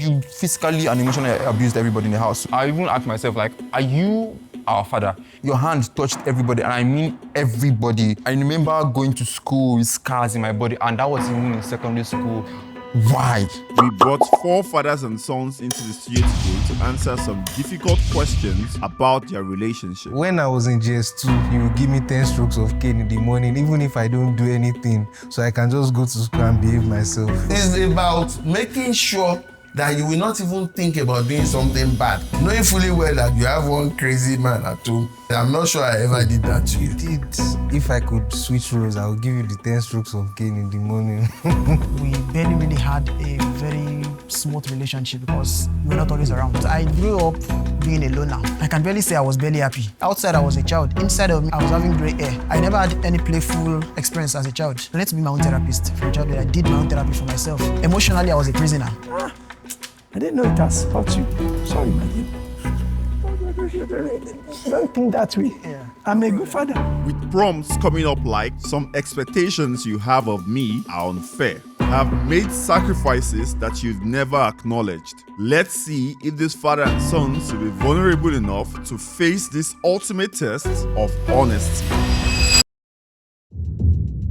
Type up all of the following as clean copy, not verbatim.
you physically and emotionally abused everybody in the house. I even asked myself, like, are you our father? Your hand touched everybody, and I mean everybody. I remember going to school with scars in my body, and that was even in secondary school. Why? We brought 4 fathers and sons into the studio today to answer some difficult questions about their relationship. When I was in GS2, you would give me 10 strokes of cane in the morning, even if I don't do anything, so I can just go to school and behave myself. It's about making sure that you will not even think about doing something bad, knowing fully well that you have one crazy man at home. I'm not sure I ever did that to you. If I could switch roles, I would give you the 10 strokes of cane in the morning. We barely really had a very smooth relationship because we were not always around. I grew up being a loner. I can barely say I was barely happy. Outside, I was a child. Inside of me, I was having gray hair. I never had any playful experience as a child. I need to be my own therapist from childhood. I did my own therapy for myself. Emotionally, I was a prisoner. I didn't know it has hurt you. Sorry, my dear. Don't think that way. Yeah. I'm a good father. With prompts coming up like, some expectations you have of me are unfair. Have made sacrifices that you've never acknowledged. Let's see if this father and sons will be vulnerable enough to face this ultimate test of honesty.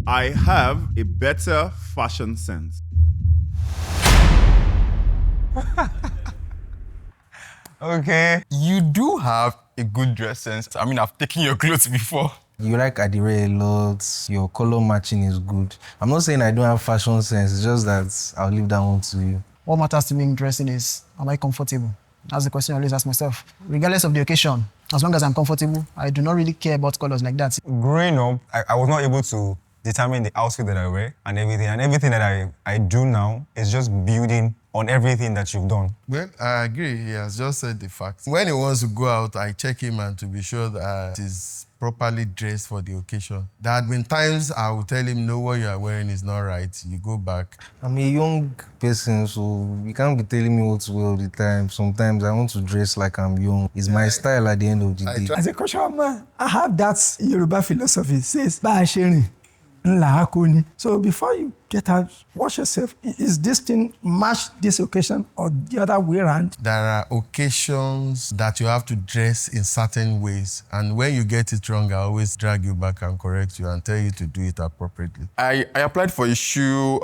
I have a better fashion sense. Okay. You do have a good dress sense. I mean, I've taken your clothes before. You like Adire a lot, your color matching is good. I'm not saying I don't have fashion sense, it's just that I'll leave that one to you. What matters to me in dressing is, am I comfortable? That's the question I always ask myself. Regardless of the occasion, as long as I'm comfortable, I do not really care about colors like that. Growing up, I was not able to determine the outfit that I wear and everything that I do now is just building on everything that you've done. Well, I agree. He has just said the facts. When he wants to go out, I check him and to be sure that he's properly dressed for the occasion. There have been times I will tell him, no, what you are wearing is not right. You go back. I'm a young person, so you can't be telling me what to wear all the time. Sometimes I want to dress like I'm young. It's my style at the end of the day. As a cultural man, I have that Yoruba philosophy. It says, "Ba sharing." So before you get out, watch yourself. Is this thing match this occasion or the other way around? There are occasions that you have to dress in certain ways. And when you get it wrong, I always drag you back and correct you and tell you to do it appropriately. I applied for a shoe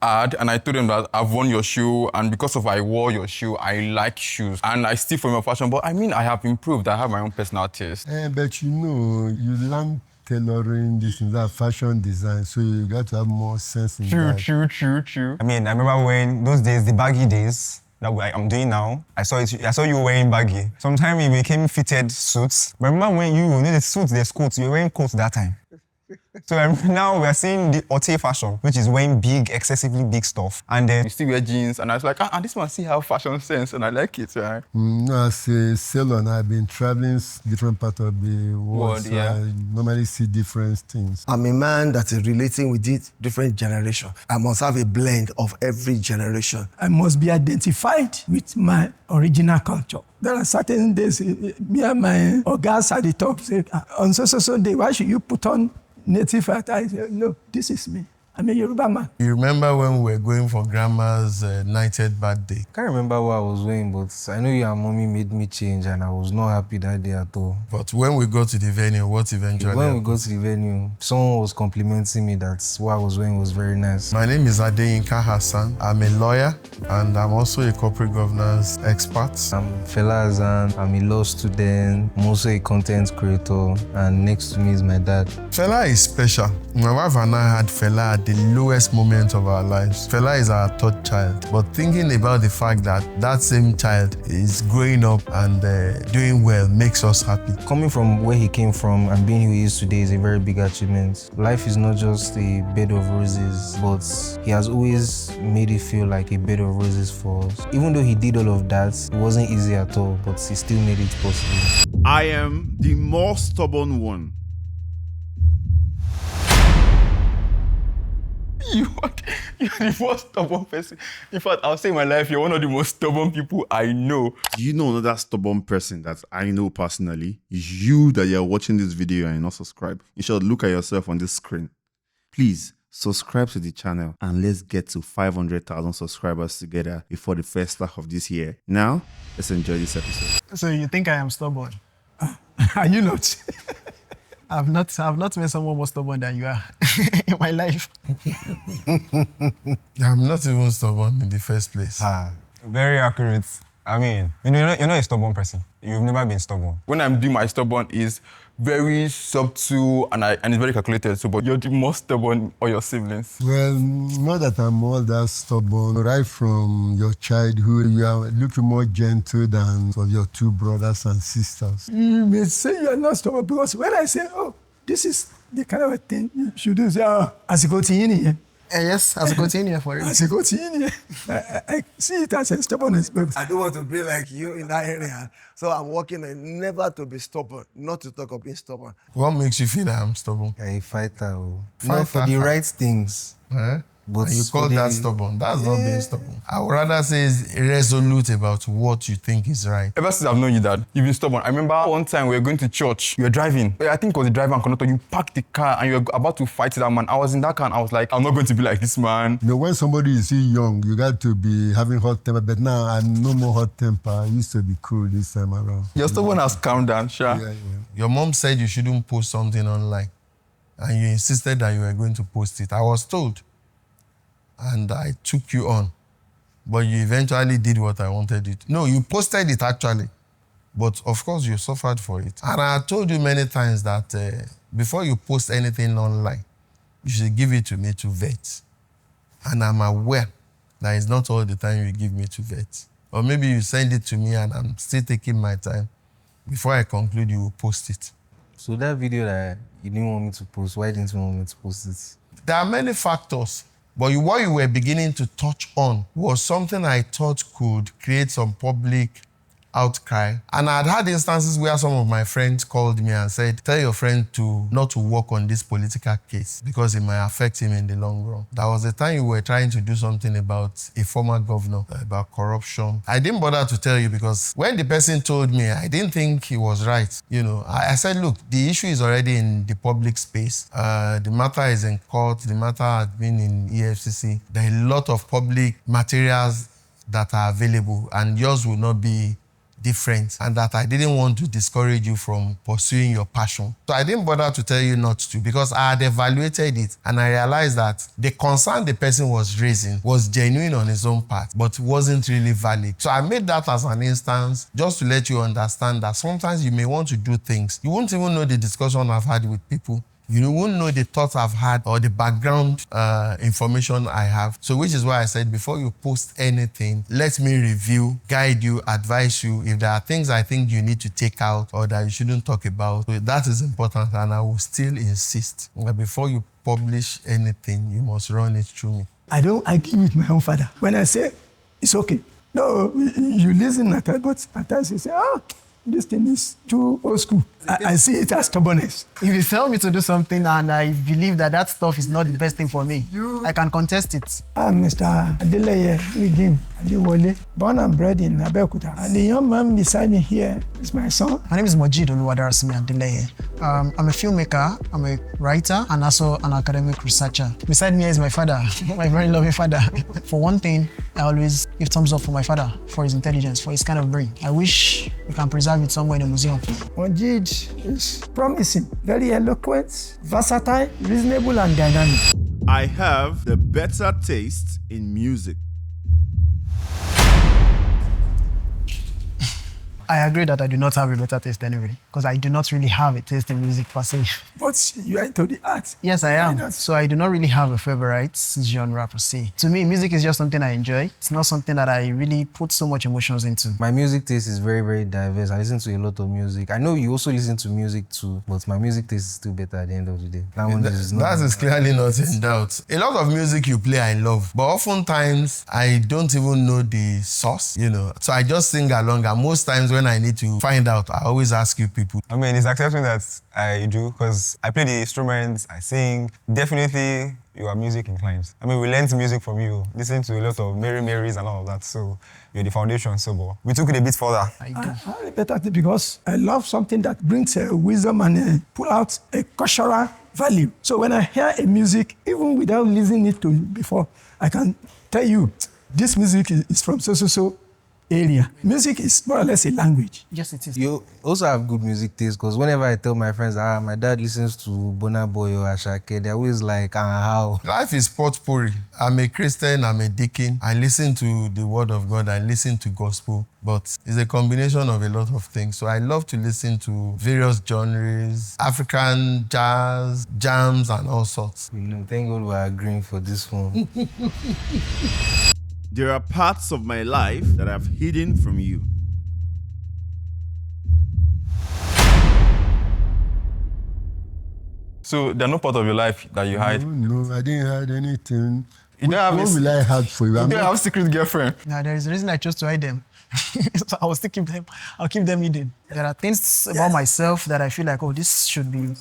ad, and I told them that I've worn your shoe, and because of I wore your shoe, I like shoes. And I steal from your fashion, but I mean, I have improved. I have my own personal taste. But you know, you learn tailoring, this and that, fashion design, so you got to have more sense in that. True. I mean, I remember when those days, the baggy days that I'm doing now, I saw you wearing baggy. Sometimes you became fitted suits. Remember when you needed suits, there's coats, you were wearing coats that time. So now we're seeing the haute fashion, which is wearing big, excessively big stuff. And then You still wear jeans, and I was like, this one see how fashion sense, and I like it, right? As a sailor, I've been traveling different parts of the world, so yeah. I normally see different things. I'm a man that is relating with it, different generation. I must have a blend of every generation. I must be identified with my original culture. There are certain days, me and my guys at the top say, on so day, why should you put on native attire? I say, no, this is me. I'm a Yoruba man. You remember when we were going for Grandma's 90th birthday? I can't remember what I was wearing, but I know your mommy made me change and I was not happy that day at all. But when we got to the venue, what eventually When we happened? got to the venue, someone was complimenting me that what I was wearing was very nice. My name is Adeyinka Hassan. I'm a lawyer and I'm also a corporate governance expert. I'm Fela Azan, I'm a law student, I'm also a content creator, and next to me is my dad. Fela is special. My wife and I had Fela at the lowest moment of our lives. Fela is our third child, but thinking about the fact that that same child is growing up and doing well makes us happy. Coming from where he came from and being who he is today is a very big achievement. Life is not just a bed of roses, but he has always made it feel like a bed of roses for us. Even though he did all of that, it wasn't easy at all, but he still made it possible. I am the more stubborn one. You're the most stubborn person. In fact, I'll say in my life, you're one of the most stubborn people I know. Do you know another stubborn person that I know personally? Is you that you're watching this video and you're not subscribed. You should look at yourself on this screen. Please, subscribe to the channel, and let's get to 500,000 subscribers together before the first half of this year. Now, let's enjoy this episode. So you think I am stubborn? Are you not? I've not met someone more stubborn than you are in my life. I'm not even stubborn in the first place. Very accurate. I mean, you're not a stubborn person. You've never been stubborn. When I'm doing my stubborn is very subtle and it's very calculated. So, but you're the most stubborn of your siblings. Well, not that I'm all that stubborn. Right from your childhood, you are looking more gentle than some of your two brothers and sisters. You may say you are not stubborn because when I say, oh, this is the kind of a thing you should do, say, oh, as you go to uni, Yes, as a continue for it. as you go to uni, I see it as a stubbornness. But I don't want to be like you in that area. So I'm working on never to be stubborn, not to talk of being stubborn. What makes you feel that I'm stubborn? You're a fighter. Not for Fighter. the right things. Eh? But And you call that stubborn. That's not being stubborn. I would rather say it's resolute about what you think is right. Ever since I've known you, Dad, you've been stubborn. I remember one time we were going to church. You were driving. I think it was the driver and conductor. You parked the car and you were about to fight that man. I was in that car and I was like, I'm not going to be like this man. You know, when somebody is still young, you got to be having hot temper. But now I'm no more hot temper. I used to be cool this time around. Your stubborn has calmed down, Sha. Yeah. Your mom said you shouldn't post something online, and you insisted that you were going to post it. I was told, and I took you on, but you eventually did what I wanted you to. No, you posted it actually, but of course you suffered for it. And I told you many times that before you post anything online, you should give it to me to vet. And I'm aware that it's not all the time you give me to vet. Or maybe you send it to me and I'm still taking my time. Before I conclude, you will post it. So that video that you didn't want me to post, why didn't you want me to post it? There are many factors, but what you were beginning to touch on was something I thought could create some public outcry. And I'd had instances where some of my friends called me and said, tell your friend not to work on this political case because it might affect him in the long run. That was the time you were trying to do something about a former governor, about corruption. I didn't bother to tell you because when the person told me, I didn't think he was right. You know, I said, look, the issue is already in the public space. The matter is in court. The matter has been in EFCC. There are a lot of public materials that are available and yours will not be different, and that I didn't want to discourage you from pursuing your passion. So I didn't bother to tell you not to because I had evaluated it and I realized that the concern the person was raising was genuine on his own part, but wasn't really valid. So I made that as an instance just to let you understand that sometimes you may want to do things. You won't even know the discussion I've had with people. You won't know the thoughts I've had or the background information I have. So which is why I said before you post anything, let me review, guide you, advise you. If there are things I think you need to take out or that you shouldn't talk about, so that is important, and I will still insist that before you publish anything, you must run it through me. I don't argue with my own father. When I say, it's okay. No, you listen at that, but at times you say, this thing is too old school. I see it as stubbornness. If you tell me to do something and I believe that that stuff is not the best thing for me, I can contest it. I'm Mr. Adeleye Wigim Adewale, born and bred in Abeokuta. And the young man beside me here is my son. My name is Mojeed Oluwadarasimi Adeleye. I'm a filmmaker, I'm a writer, and also an academic researcher. Beside me is my father, my very loving father. For one thing, I always give thumbs up for my father, for his intelligence, for his kind of brain. I wish we can preserve it somewhere in a museum. Mojeed is promising, very eloquent, versatile, reasonable, and dynamic. I have the better taste in music. I agree that I do not have a better taste anyway, because I do not really have a taste in music per se. But you are into the art. Yes, I am. So I do not really have a favorite genre per se. To me, music is just something I enjoy. It's not something that I really put so much emotions into. My music taste is very, very diverse. I listen to a lot of music. I know you also listen to music too, but my music taste is still better at the end of the day. That is clearly not in doubt. A lot of music you play I love, but oftentimes I don't even know the source, you know. So I just sing along, and most times when I need to find out, I always ask you people. I mean, it's accepting that I do because I play the instruments, I sing. Definitely, you are music inclined. I mean, we learned music from you, listen to a lot of Mary Marys and all of that. So you're the foundation, so but we took it a bit further. I have a better thing because I love something that brings wisdom and pull out a cultural value. So when I hear a music, even without listening it to before, I can tell you, this music is from so area. Music is more or less a language. Yes, it is. You also have good music taste because whenever I tell my friends, my dad listens to Burna Boy or Ashake, they're always like, how? Life is potpourri. I'm a Christian, I'm a deacon. I listen to the word of God, I listen to gospel, but it's a combination of a lot of things. So I love to listen to various genres, African jazz, jams, and all sorts. Thank God we're agreeing for this one. There are parts of my life that I've hidden from you. So there are no part of your life that you hide. No, I didn't hide anything. You don't have What will I hide for you? You I'm don't not- have a secret girlfriend. Now, there is a reason I chose to hide them. So I will still keep them. I'll keep them hidden. There are things about myself that I feel like, oh, this should be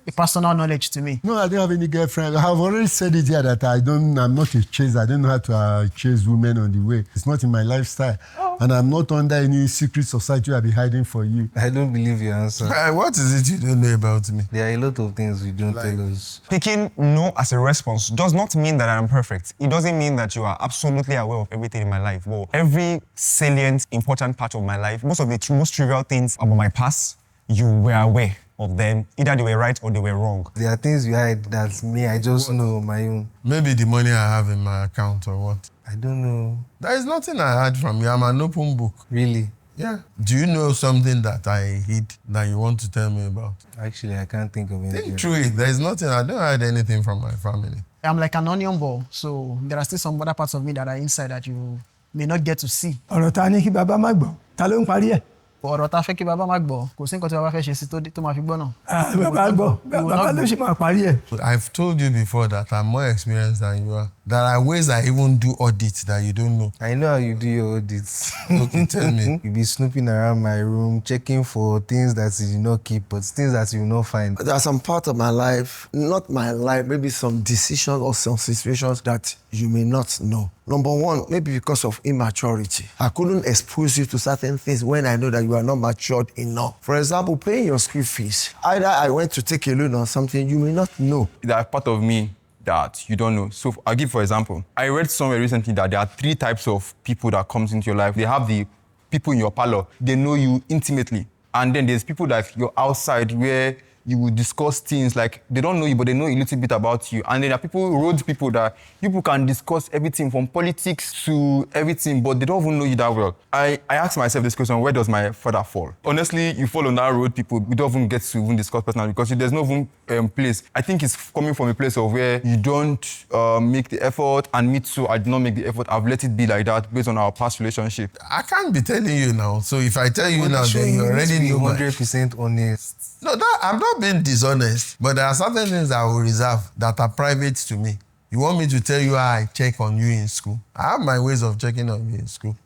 a personal knowledge to me. No, I don't have any girlfriend. I have already said it here that I'm not a chaser. I don't know how to chase women on the way. It's not in my lifestyle. And I'm not under any secret society I'll be hiding for you. I don't believe your answer. What is it you don't know about me? There are a lot of things you don't tell us. Picking no as a response does not mean that I am perfect. It doesn't mean that you are absolutely aware of everything in my life. Well, every salient, important part of my life, most of the most trivial things about my past, you were aware of them. Either they were right or they were wrong. There are things you hide that me, I just know on my own. Maybe the money I have in my account or what? I don't know. There is nothing I hide from you. I'm an open book. Really? Yeah. Do you know something that I hid that you want to tell me about? Actually, I can't think of anything. Think through it. There is nothing. I don't hide anything from my family. I'm like an onion ball, so there are still some other parts of me that are inside that you may not get to see. ọ̀rọ̀ ta ní kí bàbá má gbọ́ ta ló ń parí ẹ̀. Ọ̀rọ̀ ta fẹ́ kí bàbá má gbọ́, kò sí nǹkan tí bàbá fẹ́ ṣe sí tó máa fi gbọ́ náà. bàbá gbọ́ bàbá ló ṣe máa parí ẹ̀. I've told you before that I'm more experienced than you are. There are ways I even do audits that you don't know. I know how you do your audits. Okay, tell me. You be snooping around my room, checking for things that you did not keep, but things that you will not find. There are some parts of my life, not my life, maybe some decisions or some situations that you may not know. Number one, maybe because of immaturity. I couldn't expose you to certain things when I know that you are not matured enough. For example, paying your school fees. Either I went to take a loan on something you may not know. There are part of me that you don't know. So I'll give for example. I read somewhere recently that there are 3 types of people that comes into your life. They have the people in your parlor. They know you intimately. And then there's people that you're outside where you will discuss things like they don't know you, but they know a little bit about you. And then there are road people that people can discuss everything from politics to everything, but they don't even know you that well. I ask myself this question, where does my father fall? Honestly, you fall on that road, people, we don't even get to even discuss personally because there's no even place. I think it's coming from a place of where you don't make the effort, and me too, I did not make the effort. I've let it be like that based on our past relationship. I can't be telling you now. So if I tell you now, then you already know. 100% honest. No, I'm not being dishonest, but there are certain things I will reserve that are private to me. You want me to tell you how I check on you in school? I have my ways of checking on you in school.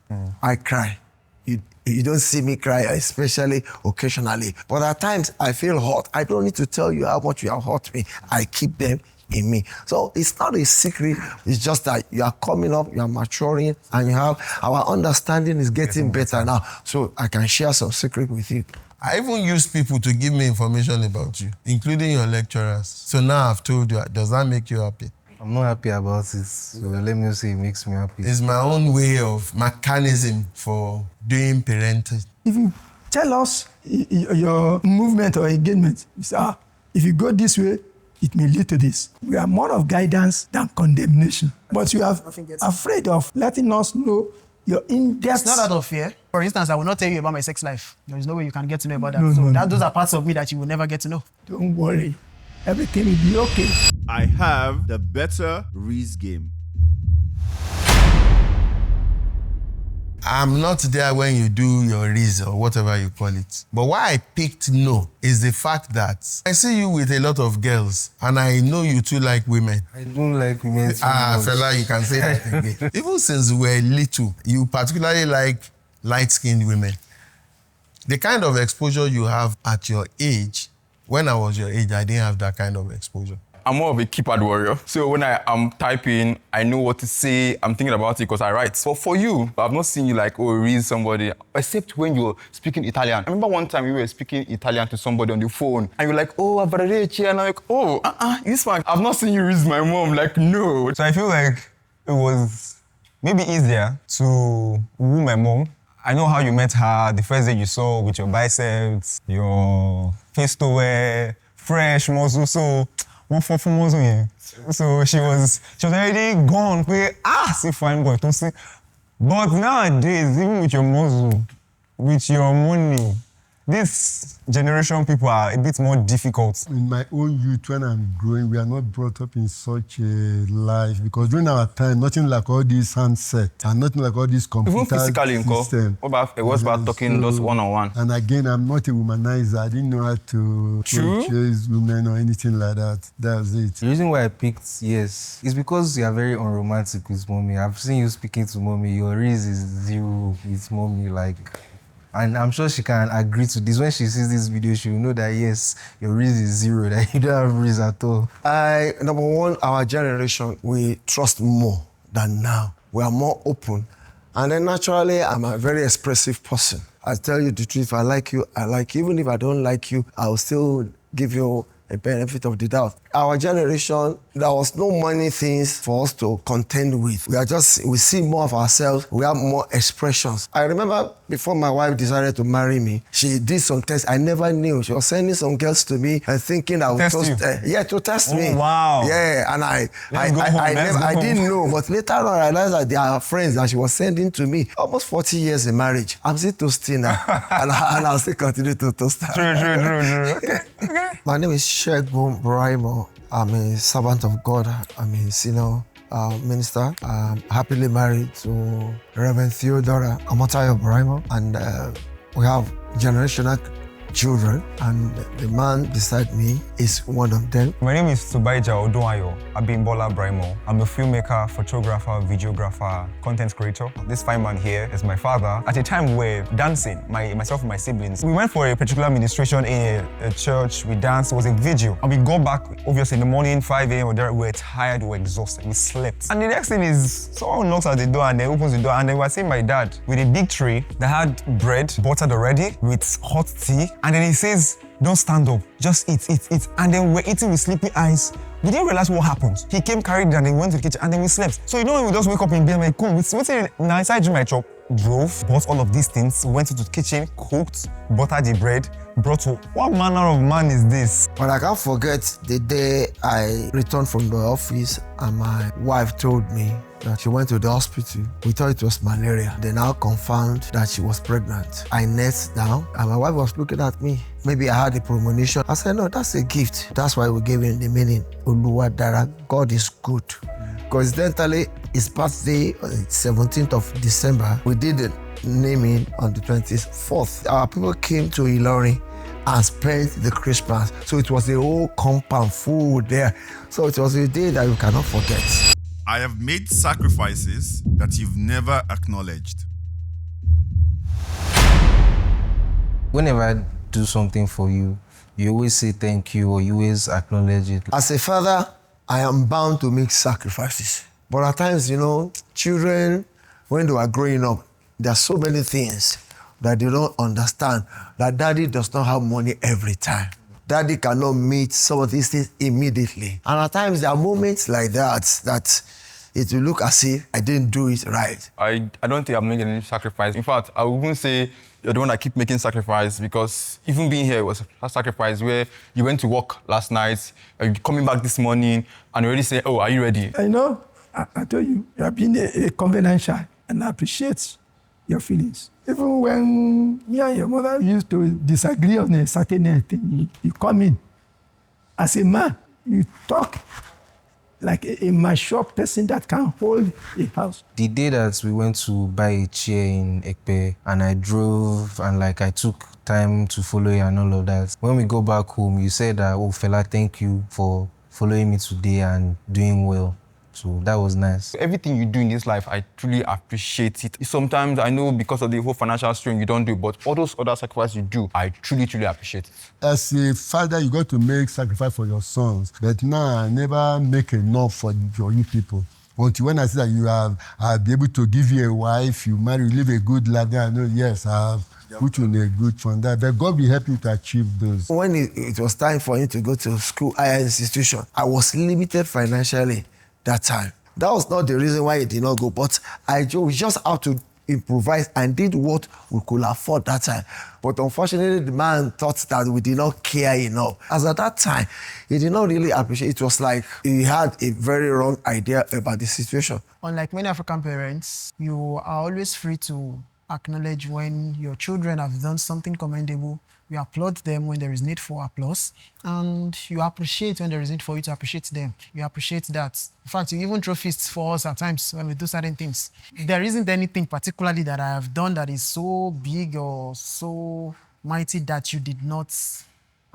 I cry. You don't see me cry, especially occasionally. But at times, I feel hot. I don't need to tell you how much you have hurt me. I keep them in me. So it's not a secret. It's just that you are coming up, you are maturing, and our understanding is getting better now. So I can share some secret with you. I even use people to give me information about you, including your lecturers. So now I've told you, does that make you happy? I'm not happy about it, so let me say it makes me happy. It's my own way of mechanism for doing parenting. If you tell us your movement or engagement, you say, if you go this way, it may lead to this. We are more of guidance than condemnation. But you are afraid of letting us know your in-depth. It's not out of fear. For instance, I will not tell you about my sex life. There is no way you can get to know about that. No. Those are parts of me that you will never get to know. Don't worry. Everything will be okay. I have the better rizz game. I'm not there when you do your rizz or whatever you call it. But why I picked no is the fact that I see you with a lot of girls and I know you too like women. I don't like women. Fella, you can say that again. Even since we were little, you particularly like light-skinned women. The kind of exposure you have at your age, when I was your age, I didn't have that kind of exposure. I'm more of a keypad warrior. So when I am typing, I know what to say. I'm thinking about it because I write. But for you, I've not seen you like, read somebody, except when you're speaking Italian. I remember one time you were speaking Italian to somebody on the phone, and you're like, arrivederci, and I'm like, this one, I've not seen you read my mom. Like, no. So I feel like it was maybe easier to woo my mom. I know how you met her the first day you saw with your biceps, your face to wear, fresh muscle. So one for muscle here. So she was already gone. See fine boy, don't see. But nowadays, even with your muscle, with your money, this generation people are a bit more difficult. In my own youth, when I'm growing, we are not brought up in such a life because during our time, nothing like all these handsets and nothing like all these computer even physically, systems. What about talking just one-on-one? And again, I'm not a womanizer. I didn't know how to chase women or anything like that. That's it. The reason why I picked yes is because you are very unromantic with mommy. I've seen you speaking to mommy. Your rizz is 0 with mommy, like. And I'm sure she can agree to this. When she sees this video, she will know that, yes, your rizz is 0, that you don't have rizz at all. Number one, our generation, we trust more than now. We are more open. And then naturally, I'm a very expressive person. I tell you the truth, if I like you, I like you. Even if I don't like you, I'll still give you a benefit of the doubt. Our generation, there was no many things for us to contend with. We see more of ourselves, we have more expressions. I remember before my wife decided to marry me, she did some tests I never knew. She was sending some girls to me and thinking I would to test me. Wow. Yeah, and I didn't know, but later on I realized that they are friends that she was sending to me. Almost 40 years in marriage. I'm still toasting now, and I'll still continue to toast her. True. Okay. My name is Shegun Braimo. I'm a servant of God. I'm a senior minister. I'm happily married to Reverend Theodora Amotayo Braimo, and we have generational children, and the man beside me is one of them. My name is Subaija Odunayo Abimbola Braimo. I'm a filmmaker, photographer, videographer, content creator. This fine man here is my father. At a time we were dancing, myself and my siblings. We went for a particular ministration in a church. We danced. It was a vigil. And we got back, obviously, in the morning, 5 a.m. We were tired, we were exhausted, we slept. And the next thing is, someone knocks at the door and then opens the door, and then we're seeing my dad with a big tray that had bread, buttered already, with hot tea. And then he says, don't stand up, just eat. And then we're eating with sleepy eyes. We didn't realize what happened. He came carried and then went to the kitchen and then we slept. So you know when we just wake up in bed, like, come, what's inside my chop? Drove, bought all of these things, went into the kitchen, cooked, buttered the bread, brought to, what manner of man is this? But I can't forget the day I returned from the office and my wife told me that she went to the hospital. We thought it was malaria. They now confirmed that she was pregnant. I knelt down and my wife was looking at me. Maybe I had a premonition. I said, no, that's a gift. That's why we gave him the meaning, Uluwadara, God is good. Coincidentally, his birthday on the 17th of December, we did the naming on the 24th. Our people came to Ilorin and spent the Christmas. So it was a whole compound full there. So it was a day that you cannot forget. I have made sacrifices that you've never acknowledged. Whenever I do something for you, you always say thank you or you always acknowledge it. As a father, I am bound to make sacrifices. But at times, children, when they are growing up, there are so many things that they don't understand, that daddy does not have money every time. Daddy cannot meet some of these things immediately. And at times, there are moments like that it will look as if I didn't do it right. I don't think I'm making any sacrifice. In fact, I would even say you're the one that keep making sacrifice, because even being here was a sacrifice where you went to work last night, you're coming back this morning, and you already say, oh, are you ready? I know, I told you, you have been a covenant child, and I appreciate your feelings. Even when me and your mother used to disagree on a certain thing, you come in. As a man, you talk like a mature person that can hold a house. The day that we went to buy a chair in Ekpe and I drove and I took time to follow you and all of that, when we go back home, you said that, oh, fella, thank you for following me today and doing well. So that was nice. Everything you do in this life, I truly appreciate it. Sometimes I know because of the whole financial strain you don't do, but all those other sacrifices you do, I truly, truly appreciate it. As a father, you got to make sacrifice for your sons. But now, I never make enough for you people. Until when I say that I'll be able to give you a wife, you marry, you live a good life, then I know, yes, I have put you in a good fund. But God will help you to achieve those. When it was time for him to go to school, higher institution, I was limited financially that time. That was not the reason why he did not go, but I just had to improvise and did what we could afford that time. But unfortunately, the man thought that we did not care enough. As at that time, he did not really appreciate it. It was like he had a very wrong idea about the situation. Unlike many African parents, you are always free to acknowledge when your children have done something commendable. You applaud them when there is need for applause, and you appreciate when there is need for you to appreciate them. You appreciate that. In fact, you even throw fists for us at times when we do certain things. There isn't anything particularly that I have done that is so big or so mighty that you did not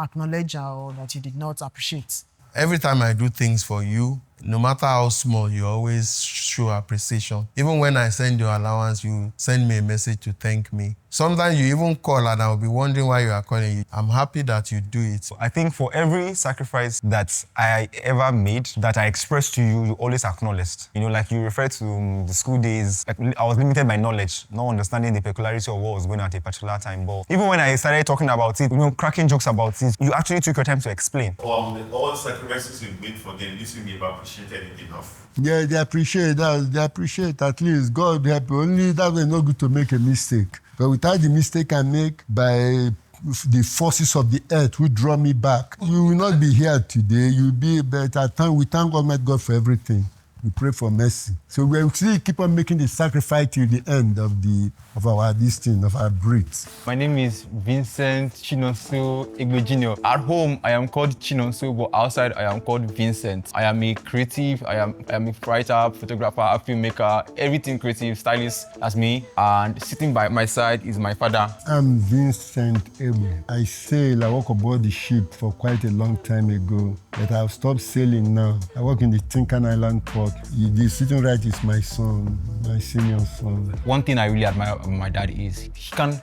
acknowledge or that you did not appreciate. Every time I do things for you, no matter how small, you always show appreciation. Even when I send you allowance, you send me a message to thank me. Sometimes you even call and I'll be wondering why you are calling. I'm happy that you do it. I think for every sacrifice that I ever made, that I expressed to you, you always acknowledged. You know, like you referred to the school days, like I was limited by knowledge, not understanding the peculiarity of what was going on at a particular time. But even when I started talking about it, you know, cracking jokes about it, you actually took your time to explain. All the sacrifices you made for them, this will be appreciated enough. Yeah, they appreciate that. They appreciate at least. God help you. Only that way not good to make a mistake. But without the mistake I make by the forces of the earth who draw me back, you will not be here today. You'll be better. At time we thank Almighty God for everything. We pray for mercy. So we'll still keep on making the sacrifice till the end of our breeds. My name is Vincent Chinonso Igbe Jr. At home, I am called Chinonso, but outside, I am called Vincent. I am a creative, I am a writer, photographer, a filmmaker, everything creative, stylist, that's me. And sitting by my side is my father. I'm Vincent Igbe. I sail, I walk aboard the ship for quite a long time ago, but I've stopped sailing now. I work in the Tinkan Island port. The sitting right is my son, my senior son. One thing I really admire about my dad is he can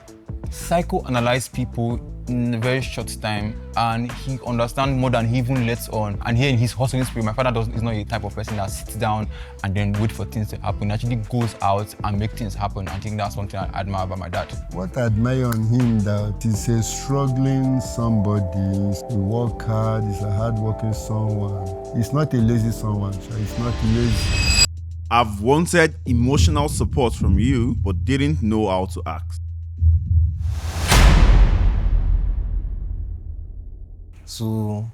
psychoanalyze people in a very short time, and he understands more than he even lets on. And here in his hustling spirit, my father is not a type of person that sits down and then wait for things to happen. He actually goes out and make things happen. I think that's something I admire about my dad. What I admire on him that he's a struggling somebody. He works hard, he's a hard-working someone. He's not a lazy someone, so he's not lazy. I've wanted emotional support from you, but didn't know how to ask. So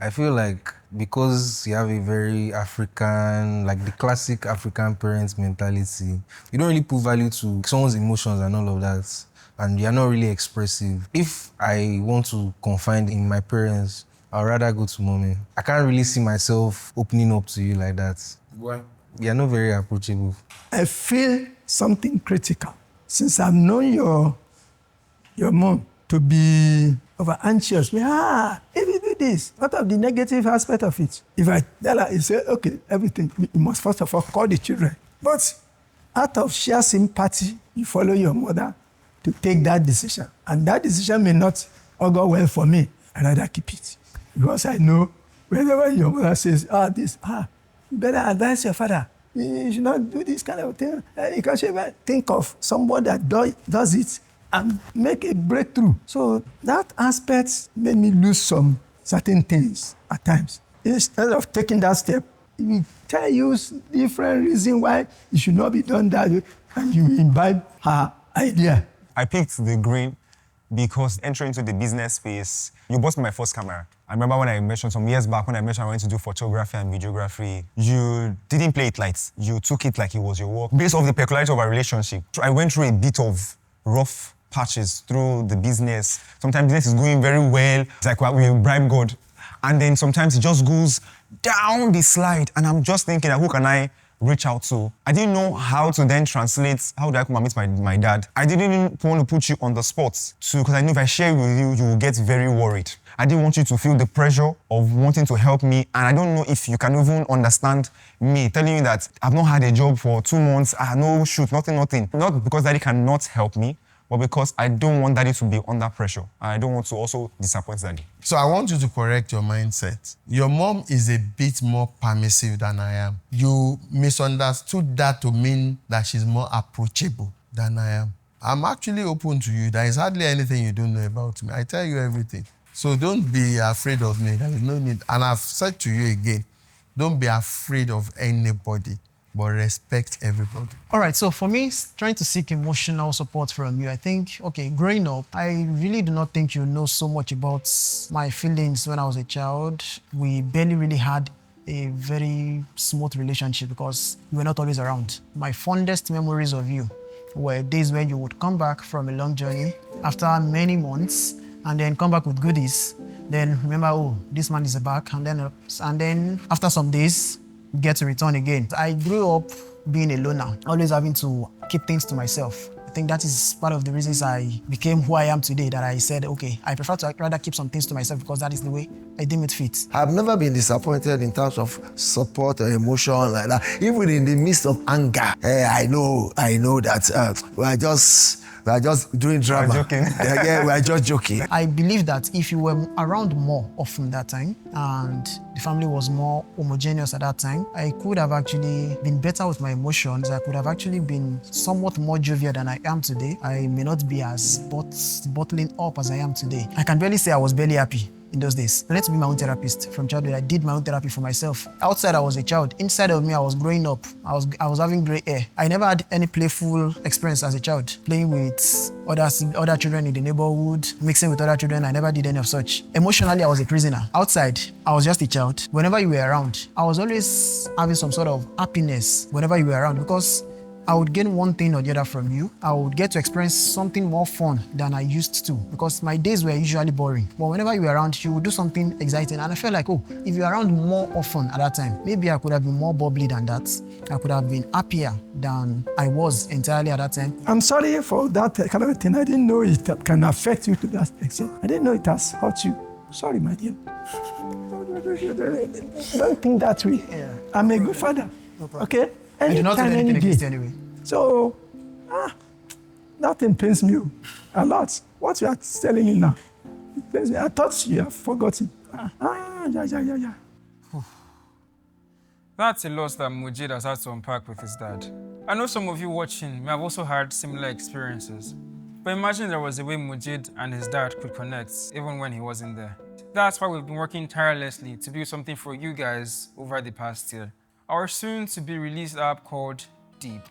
I feel like because you have a very African, like the classic African parents mentality, you don't really put value to someone's emotions and all of that. And you're not really expressive. If I want to confide in my parents, I'd rather go to mommy. I can't really see myself opening up to you like that. Why? You're not very approachable. I feel something critical. Since I've known your mom to be over anxious, if you do this, what of the negative aspect of it? If I tell her, you say, okay, everything, you must first of all call the children. But out of sheer sympathy, you follow your mother to take that decision. And that decision may not augur well for me. I'd rather keep it. Because I know whenever your mother says, you better advise your father. You should not do this kind of thing. You can think of someone that does it and make a breakthrough. So that aspect made me lose some certain things at times. Instead of taking that step, you tell you different reasons why it should not be done that way, and you imbibe her idea. I picked the green because entering into the business space, you bought me my first camera. I remember when I mentioned some years back when I mentioned I wanted to do photography and videography, you didn't play it light. You took it like it was your work. Based off the peculiarity of our relationship, I went through a bit of rough patches through the business. Sometimes business is going very well. It's like we bribe God. And then sometimes it just goes down the slide. And I'm just thinking, who can I reach out to? I didn't know how to then translate, how do I come and meet my dad? I didn't even want to put you on the spot too, because I knew if I share with you, you will get very worried. I didn't want you to feel the pressure of wanting to help me. And I don't know if you can even understand me telling you that I've not had a job for 2 months. No shoot, nothing. Not because daddy cannot help me, but because I don't want daddy to be under pressure. And I don't want to also disappoint daddy. So I want you to correct your mindset. Your mom is a bit more permissive than I am. You misunderstood that to mean that she's more approachable than I am. I'm actually open to you. There is hardly anything you don't know about me. I tell you everything. So don't be afraid of me. There is no need. And I've said to you again, don't be afraid of anybody, but respect everybody. All right, so for me, trying to seek emotional support from you, I think, okay, growing up, I really do not think you know so much about my feelings when I was a child. We barely really had a very smooth relationship because you were not always around. My fondest memories of you were days when you would come back from a long journey after many months and then come back with goodies. Then remember, oh, this man is back, and then after some days, get to return again. I grew up being a loner, always having to keep things to myself. I think that is part of the reasons I became who I am today, that I said, okay, I prefer to rather keep some things to myself because that is the way I deem it fit. I've never been disappointed in terms of support or emotion like that. Even in the midst of anger, I know that we are just doing drama. We're joking. Yeah, we are just joking. I believe that if you were around more often that time and the family was more homogeneous at that time, I could have actually been better with my emotions. I could have actually been somewhat more jovial than I am today. I may not be as bottling up as I am today. I can barely say I was barely happy in those days. I wanted to be my own therapist from childhood. I did my own therapy for myself. Outside, I was a child. Inside of me, I was growing up. I was having gray hair. I never had any playful experience as a child. Playing with other children in the neighborhood, mixing with other children. I never did any of such. Emotionally, I was a prisoner. Outside, I was just a child. Whenever you were around, I was always having some sort of happiness whenever you were around because I would gain one thing or the other from you. I would get to experience something more fun than I used to because my days were usually boring. But whenever you were around, you would do something exciting. And I felt like, oh, if you're around more often at that time, maybe I could have been more bubbly than that. I could have been happier than I was entirely at that time. I'm sorry for that kind of thing. I didn't know it can affect you to that extent. I didn't know it has hurt you. Sorry, my dear. Don't think that way. Yeah. I'm a good father. No problem. Okay? I do not do anything any against day. you anyway. So, nothing pains me a lot. What you are telling me now, it pains me. I thought you have forgotten. Yeah. That's a loss that Mujid has had to unpack with his dad. I know some of you watching may have also had similar experiences. But imagine there was a way Mujid and his dad could connect even when he wasn't there. That's why we've been working tirelessly to build something for you guys over the past year. Our soon-to-be released app called Deep.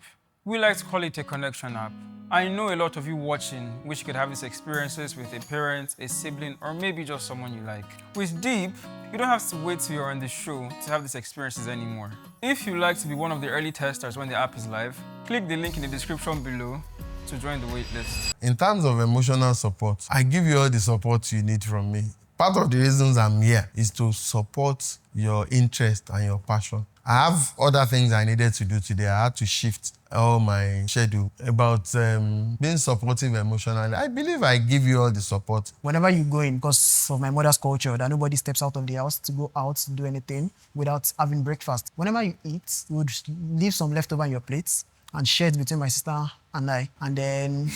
We like to call it a connection app. I know a lot of you watching wish you could have these experiences with a parent, a sibling, or maybe just someone you like. With Deep, you don't have to wait till you're on the show to have these experiences anymore. If you'd like to be one of the early testers when the app is live, click the link in the description below to join the waitlist. In terms of emotional support, I give you all the support you need from me. Part of the reasons I'm here is to support your interest and your passion. I have other things I needed to do today. I had to shift all my schedule about being supportive emotionally. I believe I give you all the support. Whenever you go in, because of my mother's culture, that nobody steps out of the house to go out to do anything without having breakfast. Whenever you eat, you would leave some leftover in your plates and share it between my sister and I. And then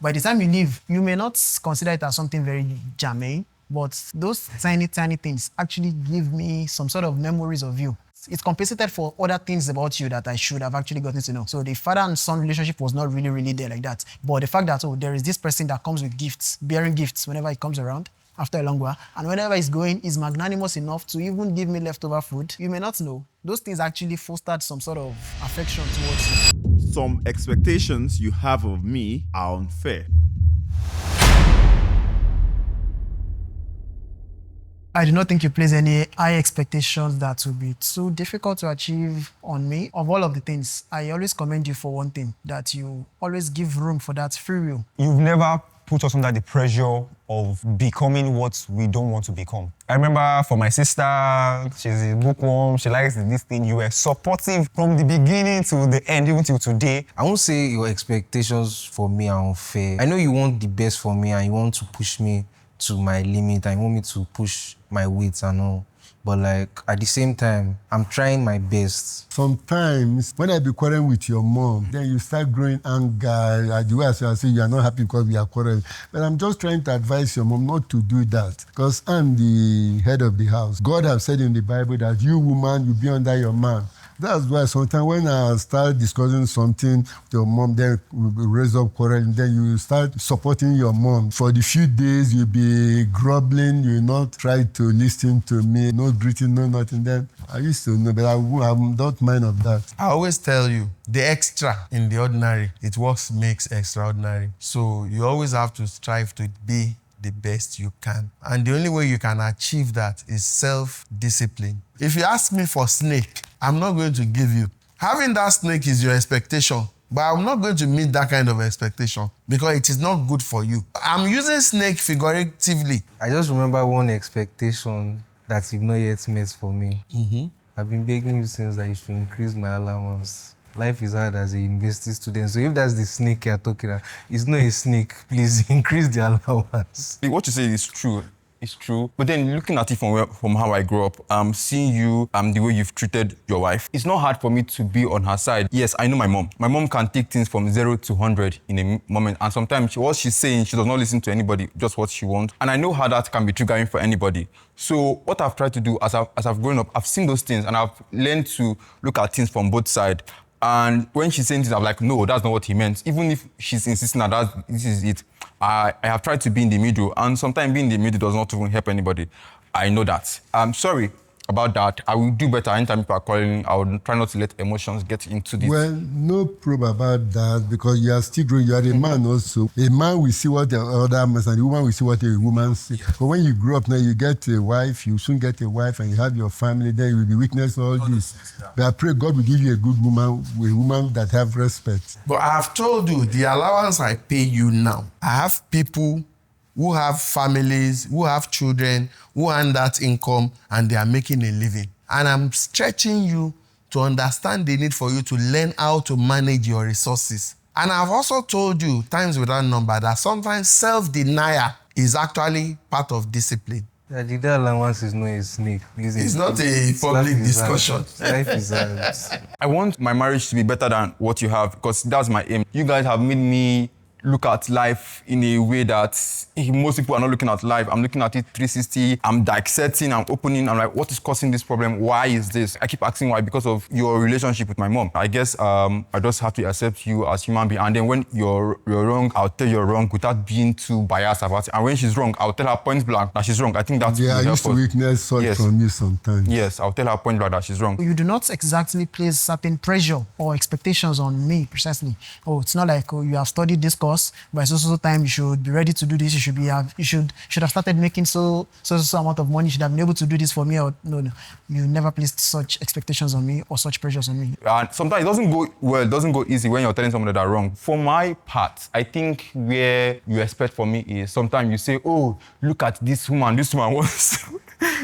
by the time you leave, you may not consider it as something very germane, but those tiny things actually give me some sort of memories of you. It's compensated for other things about you that I should have actually gotten to know. So the father and son relationship was not really there like that. But the fact that, oh, there is this person that comes with gifts, bearing gifts whenever he comes around after a long while, and whenever he's going, is magnanimous enough to even give me leftover food, you may not know. Those things actually fostered some sort of affection towards you. Some expectations you have of me are unfair. I do not think you place any high expectations that will be too difficult to achieve on me. Of all of the things, I always commend you for one thing, that you always give room for that free will. You've never put us under the pressure of becoming what we don't want to become. I remember for my sister, she's a bookworm, she likes this thing. You were supportive from the beginning to the end, even till today. I won't say your expectations for me are unfair. I know you want the best for me and you want to push me to my limit and you want me to push my weight and all. But like at the same time, I'm trying my best. Sometimes when I be quarreling with your mom, then you start growing anger. At the way I say you are not happy because we are quarreling. But I'm just trying to advise your mom not to do that because I'm the head of the house. God has said in the Bible that you woman, you be under your man. That's why sometimes when I start discussing something with your mom, then we raise up quarrel, and then you start supporting your mom. For the few days, you'll be grumbling, you'll not try to listen to me, no greeting, no nothing. Then I used to know, but I'm not mind of that. I always tell you, the extra in the ordinary, it works makes extraordinary. So you always have to strive to be the best you can. And the only way you can achieve that is self-discipline. If you ask me for snake, I'm not going to give you. Having that snake is your expectation, but I'm not going to meet that kind of expectation because it is not good for you. I'm using snake figuratively. I just remember one expectation that you've not yet met for me. I've been begging you since that you should increase my allowance. Life is hard as a university student, so if that's the snake you're talking about, it's not a snake. Please increase the allowance. What you say is true. It's true. But then looking at it from how I grew up, seeing you, the way you've treated your wife, it's not hard for me to be on her side. Yes, I know my mom. My mom can take things from 0 to 100 in a moment. And sometimes what she's saying, she does not listen to anybody, just what she wants. And I know how that can be triggering for anybody. So what I've tried to do as I've grown up, I've seen those things and I've learned to look at things from both sides. And when she's saying things, I'm like, no, that's not what he meant. Even if she's insisting that this is it, I have tried to be in the middle. And sometimes being in the middle does not even help anybody. I know that. I'm sorry about that. I will do better anytime people are calling. I will try not to let emotions get into this. Well, no problem about that because you are still growing. You are a man also. A man will see what the other man and the woman will see what a woman sees. But when you grow up now, you get a wife, you soon get a wife and you have your family, then you will be witnessing all this. But I pray God will give you a good woman, a woman that have respect. But I have told you, the allowance I pay you now, I have people who have families, who have children, who earn that income, and they are making a living. And I'm stretching you to understand the need for you to learn how to manage your resources. And I've also told you, times without number, that sometimes self-denial is actually part of discipline. The allowance is not a snake. It's not a public discussion. Life is hard. I want my marriage to be better than what you have because that's my aim. You guys have made me look at life in a way that most people are not looking at life. I'm looking at it 360. I'm dissecting, I'm opening. I'm like, what is causing this problem? Why is this? I keep asking why because of your relationship with my mom. I guess I just have to accept you as human being. And then when you're wrong, I'll tell you're wrong without being too biased about it. And when she's wrong, I'll tell her point blank that she's wrong. I think that's I used to witness such from you sometimes. Yes, I'll tell her point blank that she's wrong. You do not exactly place certain pressure or expectations on me precisely. Oh, it's not like you have studied this course. By so time you should be ready to do this. You should have started making so amount of money. You should have been able to do this for me. Or no, you never placed such expectations on me or such pressures on me. And sometimes it doesn't go well. It doesn't go easy when you're telling someone that they're wrong. For my part, I think where you expect from me is sometimes you say, oh, look at this woman. This woman wants.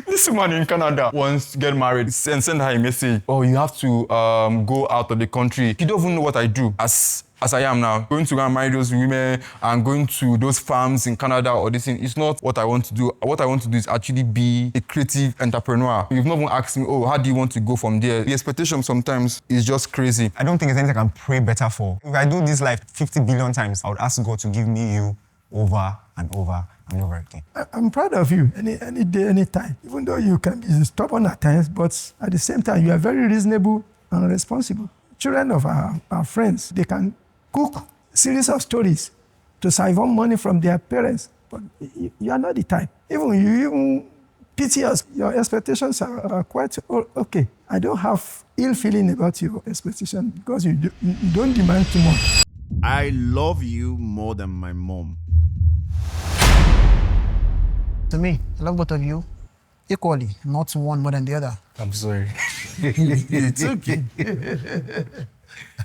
This woman in Canada wants to get married and send her a message. Oh, you have to go out of the country. You don't even know what I do as I am now. Going to go and marry those women and going to those farms in Canada or this thing, it's not what I want to do. What I want to do is actually be a creative entrepreneur. You've not even asked me, oh, how do you want to go from there? The expectation sometimes is just crazy. I don't think there's anything I can pray better for. If I do this life 50 billion times, I would ask God to give me you over and over and over again. I'm proud of you any day, any time. Even though you can be stubborn at times, but at the same time, you are very reasonable and responsible. Children of our friends, they can cook series of stories to siphon money from their parents, but you are not the type. Even pity us. Your expectations are quite okay. I don't have ill feeling about your expectation because you don't demand too much. I love you more than my mom. To me, I love both of you equally, not one more than the other. I'm sorry. It's okay.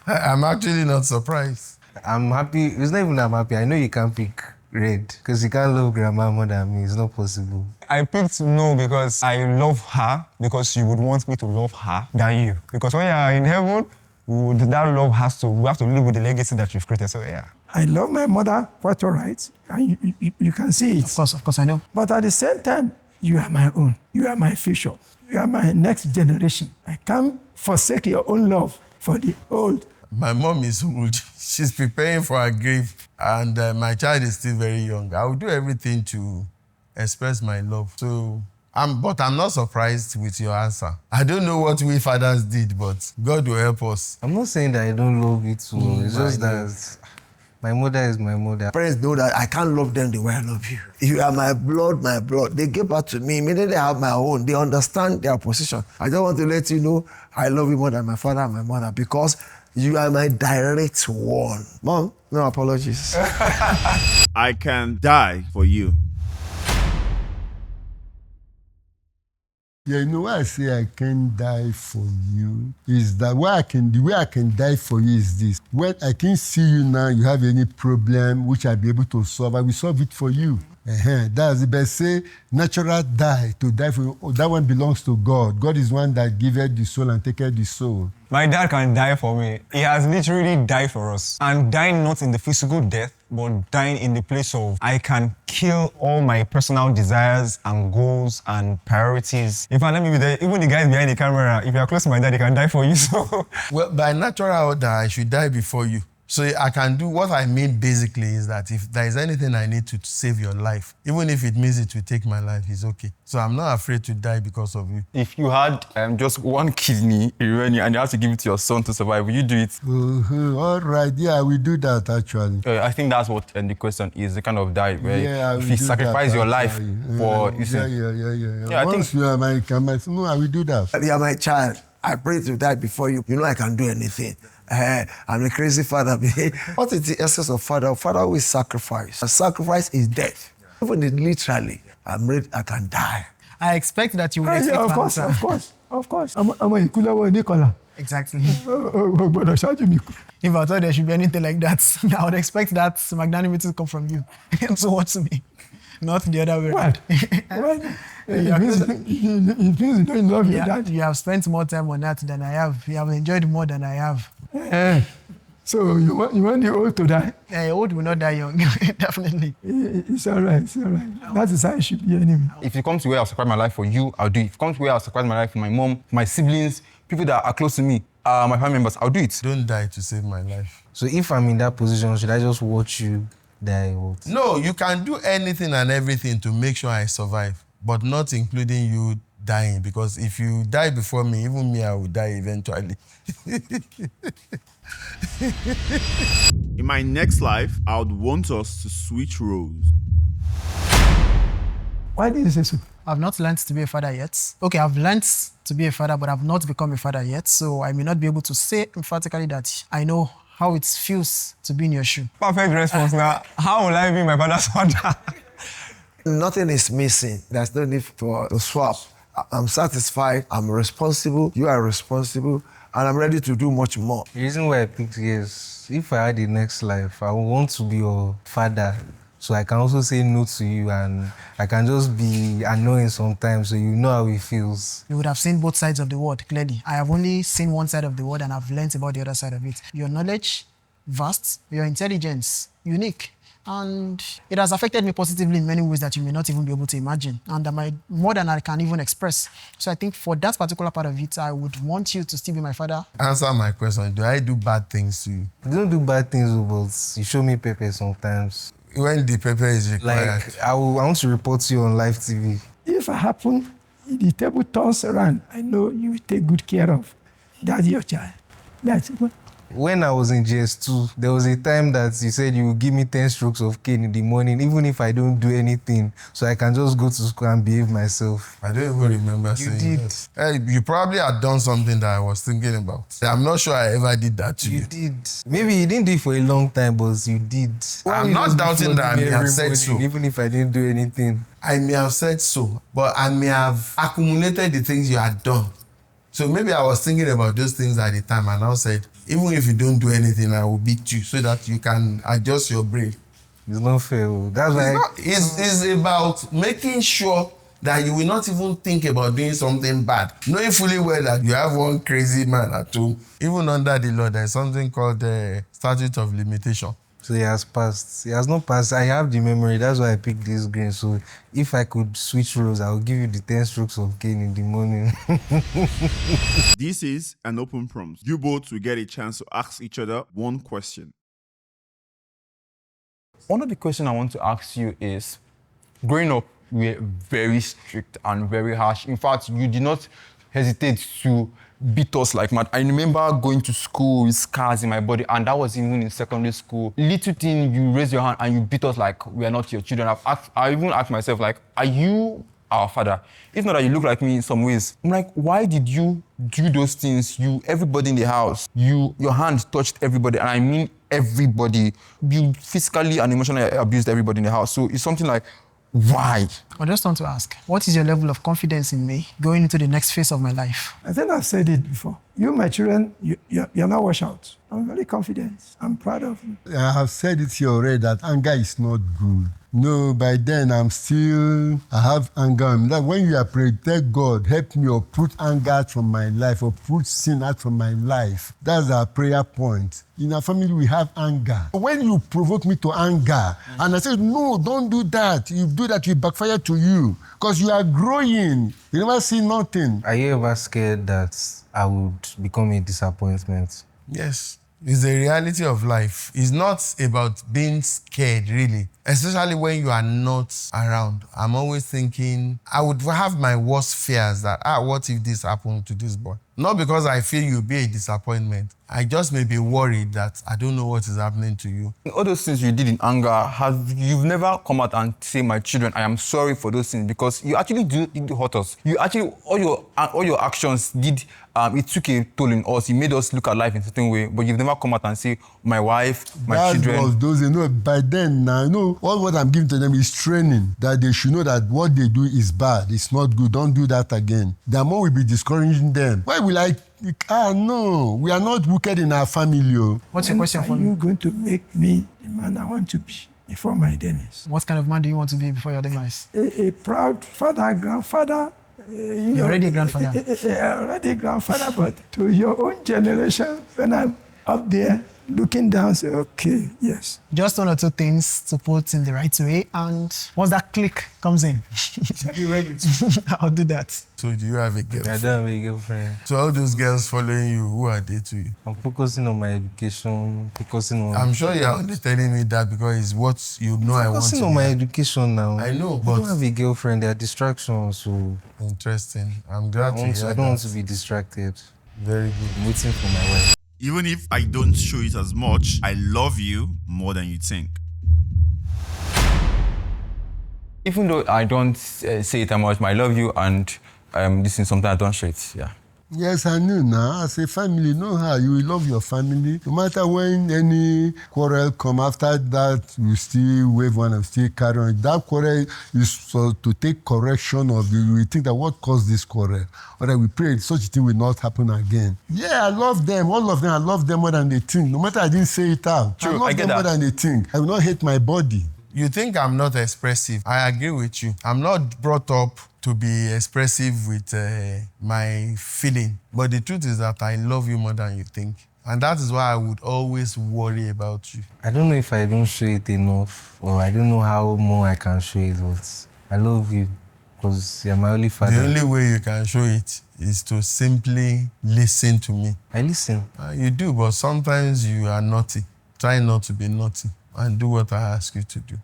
I'm actually not surprised. I'm happy. It's not even that I'm happy. I know you can't pick red because you can't love grandma more than me. It's not possible. I picked no because I love her, because you would want me to love her than you. Because when you are in heaven, we have to live with the legacy that you've created. So yeah. I love my mother quite all right, and you can see it. Of course, I know. But at the same time, you are my own. You are my future. You are my next generation. I can't forsake your own love for the old. My mom is old. She's preparing for her grave, and my child is still very young. I will do everything to express my love. So, but I'm not surprised with your answer. I don't know what we fathers did, but God will help us. I'm not saying that I don't love you too. It's just that my mother is my mother. Parents know that I can't love them the way I love you. You are my blood, my blood. They give back to me. Immediately I have my own. They understand their position. I just want to let you know I love you more than my father and my mother because you are my direct one. Mom, no apologies. I can die for you. Yeah, you know why I say I can die for you is that the way I can die for you is this. When I can see you now, you have any problem which I'll be able to solve, I will solve it for you. That's the best. Say natural die, to die for you. Oh, that one belongs to God. God is one that giveth the soul and taketh the soul. My dad can die for me. He has literally died for us. And dying not in the physical death, but dying in the place of I can kill all my personal desires and goals and priorities. In fact, let me be there. Even the guys behind the camera, if you are close to my dad, he can die for you. So, well, by natural order, I should die before you. So I can do what I mean basically is that if there is anything I need to save your life, even if it means it will take my life, it's okay. So I'm not afraid to die because of you. If you had just one kidney, and you have to give it to your son to survive, will you do it? All right, yeah, we do that actually. I think that's what the question is, the kind of die where if you do sacrifice that, your life actually. for... Yeah. I Once think... you are my camera, no, I will do that. You are my child. I pray to die before you. You know I can do anything. I'm a crazy father. What is the essence of father? Father always sacrifice. A sacrifice is death. Even literally, I'm ready, I can die. I expect that you will expect Of course. I'm a Nicola or Nicola. Exactly. But If I thought there should be anything like that, I would expect that magnanimity to come from you towards me, not the other way around. It means you don't love your dad. You have spent more time on that than I have. You have enjoyed more than I have. So you want the old to die? Old will not die young, definitely. It's all right. That is how it should be anyway. If it comes to where I'll sacrifice my life for you, I'll do it. If it comes to where I'll sacrifice my life for my mom, my siblings, people that are close to me, my family members, I'll do it. Don't die to save my life. So if I'm in that position, should I just watch you die? No, you can do anything and everything to make sure I survive, but not including you dying, because if you die before me, even me, I will die eventually. In my next life, I would want us to switch roles. Why did you say so? I've not learned to be a father yet. Okay, I've learned to be a father, but I've not become a father yet. So I may not be able to say emphatically that I know how it feels to be in your shoe. perfect response now. How will I be my father's father? Nothing is missing. There's no need for a swap. I'm satisfied. I'm responsible. You are responsible. And I'm ready to do much more. The reason why I picked yes, if I had the next life, I would want to be your father. So I can also say no to you, and I can just be annoying sometimes so you know how it feels. You would have seen both sides of the world, clearly. I have only seen one side of the world and I've learned about the other side of it. Your knowledge, vast. Your intelligence, unique. And it has affected me positively in many ways that you may not even be able to imagine. And more than I can even express. So I think for that particular part of it, I would want you to still be my father. Answer my question. Do I do bad things to you? I don't do bad things, but you show me pepper sometimes. When the pepper is required. Like, I want to report to you on live TV. If it happens, the table turns around, I know you will take good care of. That's your child. That's it. When I was in GS2, there was a time that you said you would give me 10 strokes of cane in the morning, even if I don't do anything, so I can just go to school and behave myself. I don't even remember saying that. Hey, you probably had done something that I was thinking about. I'm not sure I ever did that to you. You did. Maybe you didn't do it for a long time, but you did. I'm not doubting that I may have said so. Even if I didn't do anything. I may have said so, but I may have accumulated the things you had done. So maybe I was thinking about those things at the time and I said, even if you don't do anything, I will beat you so that you can adjust your brain. It's not fair. That's why it's about making sure that you will not even think about doing something bad. Knowing fully well that you have one crazy man at home. Even under the law, there's something called the statute of limitation. So he has passed. He has not passed. I have the memory. That's why I picked this green. So if I could switch roles, I will give you the 10 strokes of cane in the morning. This is an open prompt. You both will get a chance to ask each other one question. One of the questions I want to ask you is, growing up, we were very strict and very harsh. In fact, you did not hesitate to beat us like mad. I remember going to school with scars in my body, and that was even in secondary school. Little thing, you raise your hand and you beat us like we are not your children. I even asked myself, like, are you our father? If not that you look like me in some ways. I'm like, why did you do those things? Everybody in the house, your hand touched everybody, and I mean everybody. You physically and emotionally abused everybody in the house. So it's something like, why? I just want to ask, what is your level of confidence in me going into the next phase of my life? I think I've said it before. You, my children, you're not washed out. I'm very confident. I'm proud of you. I have said it here already that anger is not good. No, by then I have anger. That when you are praying, tell God, help me or put anger out from my life or put sin out from my life. That's our prayer point. In our family, we have anger. When you provoke me to anger, and I said, no, don't do that. You do that, it will backfire to you. Because you are growing. You never see nothing. Are you ever scared that I would become a disappointment? Yes. It's the reality of life. It's not about being scared, really. Especially when you are not around. I'm always thinking, I would have my worst fears that, what if this happened to this boy? Not because I feel you'll be a disappointment. I just may be worried that I don't know what is happening to you. All those things you did in anger, you've never come out and say, my children, I am sorry for those things, because you actually did hurt us. You actually, all your actions did, it took a toll in us. It made us look at life in a certain way, but you've never come out and say, my wife, my children. By then, now, all what I'm giving to them is training, that they should know that what they do is bad, it's not good, don't do that again. The more we be discouraging them. Why will I? No, we are not wicked in our family. What's your question for me? Are me? you going to make me the man I want to be before my demise? What kind of man do you want to be before your demise? A proud father, grandfather. You're already a grandfather. Already a grandfather, but to your own generation, when I'm up there, looking down, say, okay, yes. Just one or two things to put in the right way, and once that click comes in, I'll do that. So do you have a girlfriend? I don't have a girlfriend. So all those girls following you, who are they to you? I'm focusing on my education, I'm sure you're only telling me that because it's what you know I want to focusing on my education now. I know, I but... don't have a girlfriend, there are distractions, so... Interesting. I'm glad to hear that. I don't want to be distracted. Very good. I'm waiting for my wife. Even if I don't show it as much, I love you more than you think. Even though I don't say it that much, I love you, and this is something I don't show it, yeah. Yes, I know now. As a family, know how you will love your family. No matter when any quarrel come after that, you still wave one and still carry on. That quarrel is so to take correction of you. We think that what caused this quarrel. Or that we pray such a thing will not happen again. Yeah, I love them. All of them, I love them more than they think. No matter I didn't say it out. True, I love them more than they think. I will not hate my body. You think I'm not expressive. I agree with you. I'm not brought up to be expressive with my feeling. But the truth is that I love you more than you think. And that is why I would always worry about you. I don't know if I don't show it enough, or I don't know how more I can show it, but I love you because you're my only father. The only way you can show it is to simply listen to me. I listen. You do, but sometimes you are naughty. Try not to be naughty and do what I ask you to do.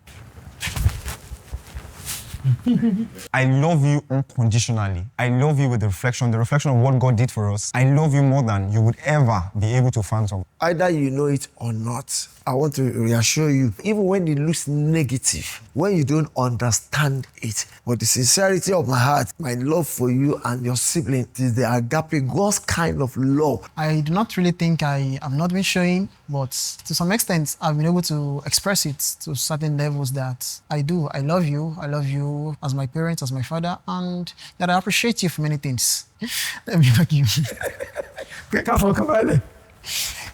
I love you unconditionally. I love you with the reflection of what God did for us. I love you more than you would ever be able to fathom. Either you know it or not, I want to reassure you, even when it looks negative, when you don't understand it, but the sincerity of my heart, my love for you and your sibling is the agape, God's kind of love. I do not really think I have not been showing, but to some extent, I've been able to express it to certain levels that I do. I love you as my parent, as my father, and that I appreciate you for many things. Let me hug you. Careful, come on.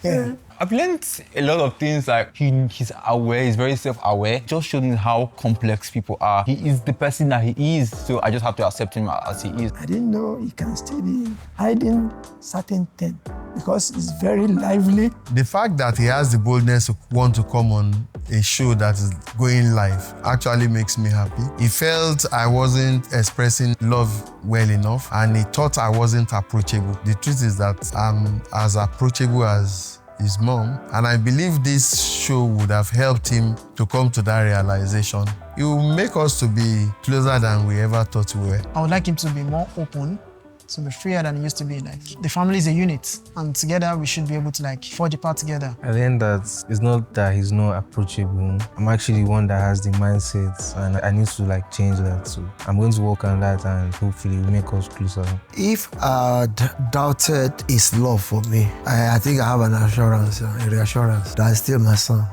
Yeah. I've learned a lot of things, like he's aware, he's very self-aware. Just showing how complex people are. He is the person that he is, so I just have to accept him as he is. I didn't know he can still be hiding certain things because he's very lively. The fact that he has the boldness to want to come on a show that is going live actually makes me happy. He felt I wasn't expressing love well enough and he thought I wasn't approachable. The truth is that I'm as approachable as his mom, and I believe this show would have helped him to come to that realization. It will make us to be closer than we ever thought we were. I would like him to be more open, to be freer than he used to be. Like, the family is a unit, and together we should be able to like forge a path together. I learned that it's not that he's not approachable. I'm actually the one that has the mindset, and I need to like change that. So I'm going to work on that, and hopefully make us closer. If I doubted his love for me, I think I have an assurance, a reassurance that he's still my son.